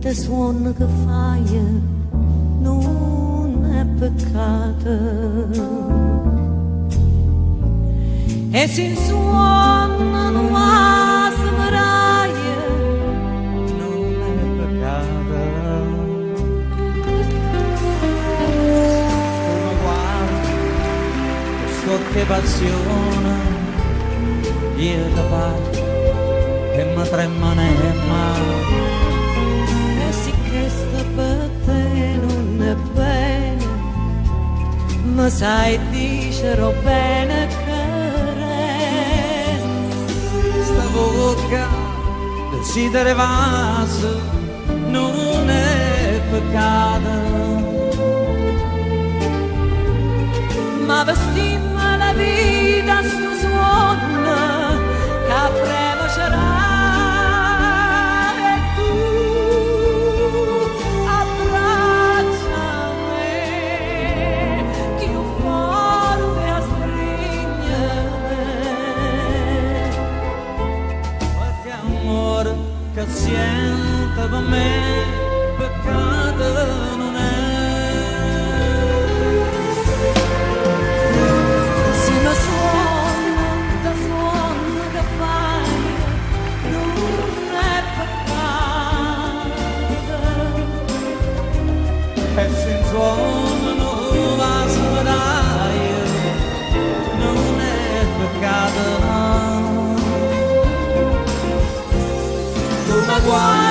Senza suono che fai non è peccato. E se suona non va sembraia non è peccato. Come guardi questo che passione io da parte e mi trema nemma. E sì che sta per te non è bene, ma sai dicerò bene che sta bocca desidera vaso non è peccato. Ma vestimma la vita su suona che premocerà e tu abbracciami più forte a stringere qualche amore che sento per me peccato non è. E se suono non va sembraia non è peccato. Tu mi guardi